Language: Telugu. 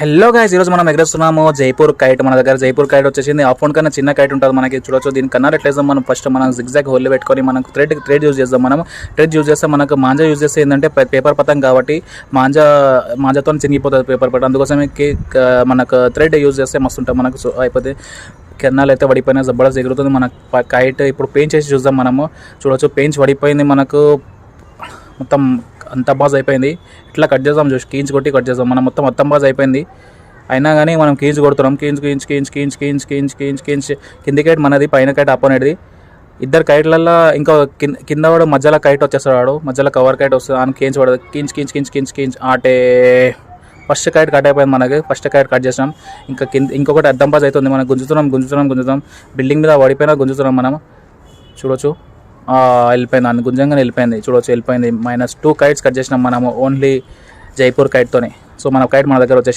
హలో గైస్, ఈరోజు మనం ఎగరేస్తున్నాము జైపూర్ కైట్. మన దగ్గర జైపూర్ కైట్ వచ్చేసింది. ఆ ఫోన్ కన్నా చిన్న కైట్ ఉంటుంది మనకి, చూడొచ్చు. దీని కన్నా ఎట్లేస్తాం మనం, ఫస్ట్ మనం జిగ్జాగ్ హోల్ పెట్టుకొని మనకు థ్రెడ్ యూజ్ చేస్తాం. మనం థ్రెడ్ యూజ్ చేస్తే మనకు మాంజా యూజ్ చేస్తే ఏంటంటే పేపర్ పతంగ్ కాబట్టి మాంజాతో చినిగిపోతుంది పేపర్ పట్ట. అందుకోసమే మనకు థ్రెడ్ యూజ్ చేస్తే మస్తు ఉంటుంది మనకు. అయిపోతే కెన్నాలు అయితే పడిపోయినా జబర్దస్త్ ఎగురుతుంది మన కైట్. ఇప్పుడు పెయింట్ చేసి చూద్దాం మనము. చూడొచ్చు, పెయింట్ పడిపోయింది మనకు, మొత్తం అంత బాజ్ అయిపోయింది. ఇట్లా కట్ చేద్దాం, చూసి కీంచి కొట్టి కట్ చేద్దాం. మనం మొత్తం బాజ్ అయిపోయింది. అయినా కానీ మనం కీంచి కొడుతున్నాం. కింది కైట్ మనది, పైన కైట్ అపోనేది. ఇద్దరు కైట్లల్లో ఇంకా కింద వాడు మధ్యలో కైట్ వచ్చేస్తాడు. వాడు మధ్యలో కవర్ కైట్ వస్తుంది, ఆయన కేంచి పడదు. కించ్ ఆటే ఫస్ట్ కైట్ కట్ అయిపోయింది మనకి. ఫస్ట్ కైట్ కట్ చేసినాం. ఇంకొకటి అద్దం బాజ్ అవుతుంది. మనం గుంజుతున్నాం. బిల్డింగ్ మీద పడిపోయినా గుంజుతున్నాం మనం. చూడొచ్చు, వెళ్ళిపోయింది. అన్ని గుంజంగానే వెళ్ళిపోయింది. చూడవచ్చు, వెళ్ళిపోయింది. -2 కైట్స్ కట్ చేసినాం మనము ఓన్లీ జైపూర్ కైట్తోనే. సో మన కైట్ మన దగ్గర వచ్చేసి